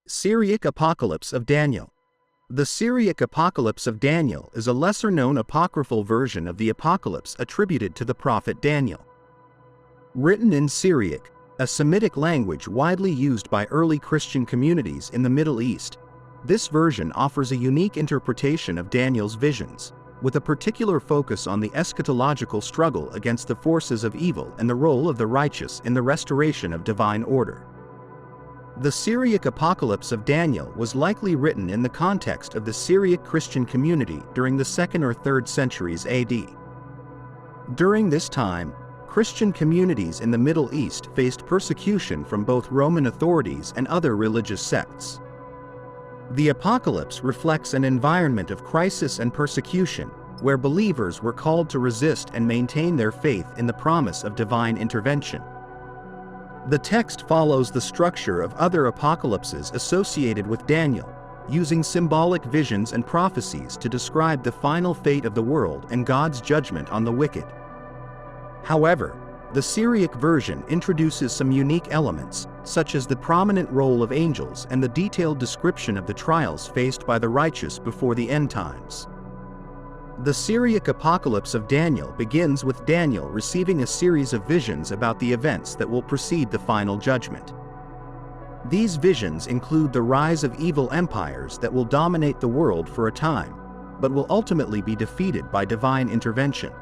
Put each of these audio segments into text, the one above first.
Syriac Apocalypse of Daniel. The Syriac Apocalypse of Daniel is a lesser-known apocryphal version of the Apocalypse attributed to the prophet Daniel. Written in Syriac, a Semitic language widely used by early Christian communities in the Middle East, this version offers a unique interpretation of Daniel's visions, with a particular focus on the eschatological struggle against the forces of evil and the role of the righteous in the restoration of divine order. The Syriac Apocalypse of Daniel was likely written in the context of the Syriac Christian community during the 2nd or 3rd centuries AD. During this time, Christian communities in the Middle East faced persecution from both Roman authorities and other religious sects. The Apocalypse reflects an environment of crisis and persecution, where believers were called to resist and maintain their faith in the promise of divine intervention. The text follows the structure of other apocalypses associated with Daniel, using symbolic visions and prophecies to describe the final fate of the world and God's judgment on the wicked. However, the Syriac version introduces some unique elements, such as the prominent role of angels and the detailed description of the trials faced by the righteous before the end times. The Syriac Apocalypse of Daniel begins with Daniel receiving a series of visions about the events that will precede the final judgment. These visions include the rise of evil empires that will dominate the world for a time, but will ultimately be defeated by divine intervention.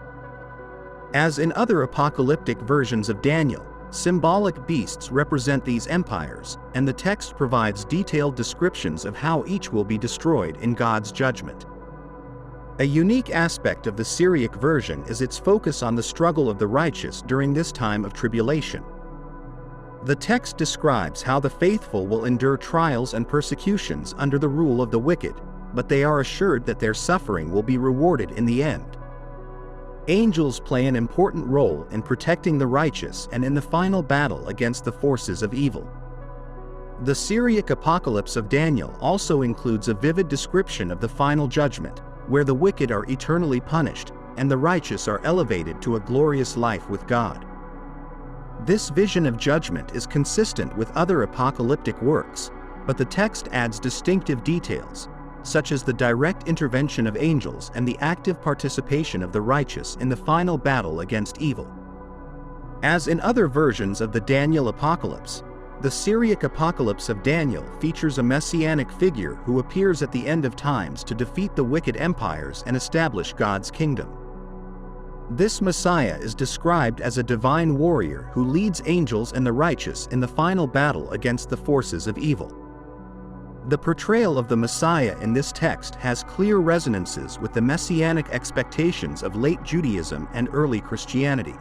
As in other apocalyptic versions of Daniel, symbolic beasts represent these empires, and the text provides detailed descriptions of how each will be destroyed in God's judgment. A unique aspect of the Syriac version is its focus on the struggle of the righteous during this time of tribulation. The text describes how the faithful will endure trials and persecutions under the rule of the wicked, but they are assured that their suffering will be rewarded in the end. Angels play an important role in protecting the righteous and in the final battle against the forces of evil. The Syriac Apocalypse of Daniel also includes a vivid description of the final judgment, where the wicked are eternally punished, and the righteous are elevated to a glorious life with God. This vision of judgment is consistent with other apocalyptic works, but the text adds distinctive details, such as the direct intervention of angels and the active participation of the righteous in the final battle against evil. As in other versions of the Daniel Apocalypse, the Syriac Apocalypse of Daniel features a messianic figure who appears at the end of times to defeat the wicked empires and establish God's kingdom. This Messiah is described as a divine warrior who leads angels and the righteous in the final battle against the forces of evil. The portrayal of the Messiah in this text has clear resonances with the messianic expectations of late Judaism and early Christianity.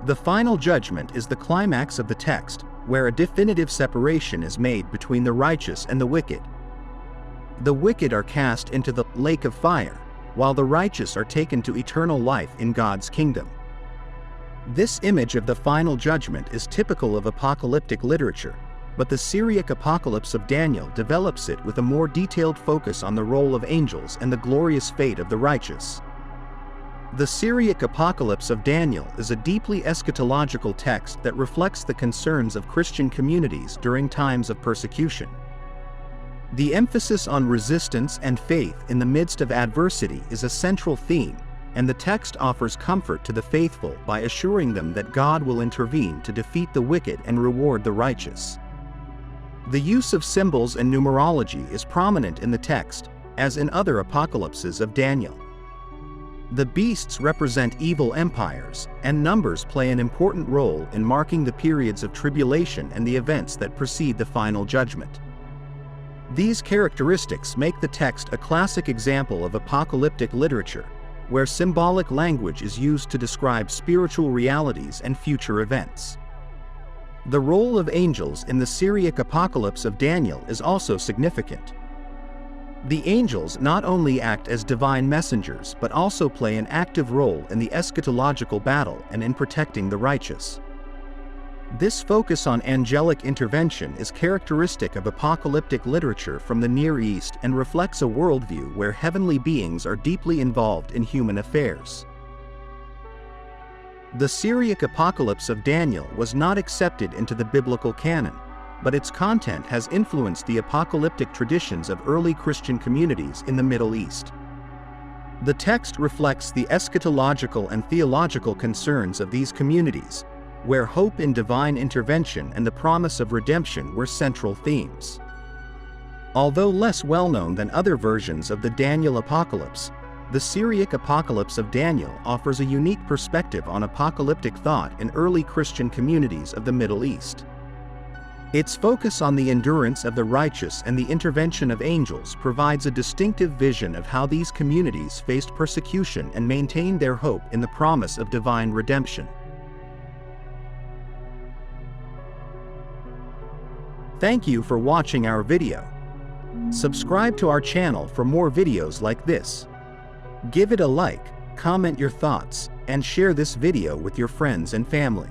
The final judgment is the climax of the text, where a definitive separation is made between the righteous and the wicked. The wicked are cast into the lake of fire, while the righteous are taken to eternal life in God's kingdom. This image of the final judgment is typical of apocalyptic literature, but the Syriac Apocalypse of Daniel develops it with a more detailed focus on the role of angels and the glorious fate of the righteous. The Syriac Apocalypse of Daniel is a deeply eschatological text that reflects the concerns of Christian communities during times of persecution. The emphasis on resistance and faith in the midst of adversity is a central theme, and the text offers comfort to the faithful by assuring them that God will intervene to defeat the wicked and reward the righteous. The use of symbols and numerology is prominent in the text, as in other apocalypses of Daniel. The beasts represent evil empires, and numbers play an important role in marking the periods of tribulation and the events that precede the final judgment. These characteristics make the text a classic example of apocalyptic literature, where symbolic language is used to describe spiritual realities and future events. The role of angels in the Syriac Apocalypse of Daniel is also significant. The angels not only act as divine messengers but also play an active role in the eschatological battle and in protecting the righteous. This focus on angelic intervention is characteristic of apocalyptic literature from the Near East and reflects a worldview where heavenly beings are deeply involved in human affairs. The Syriac Apocalypse of Daniel was not accepted into the biblical canon, but its content has influenced the apocalyptic traditions of early Christian communities in the Middle East. The text reflects the eschatological and theological concerns of these communities, where hope in divine intervention and the promise of redemption were central themes. Although less well-known than other versions of the Daniel Apocalypse, the Syriac Apocalypse of Daniel offers a unique perspective on apocalyptic thought in early Christian communities of the Middle East. Its focus on the endurance of the righteous and the intervention of angels provides a distinctive vision of how these communities faced persecution and maintained their hope in the promise of divine redemption. Thank you for watching our video. Subscribe to our channel for more videos like this. Give it a like, comment your thoughts, and share this video with your friends and family.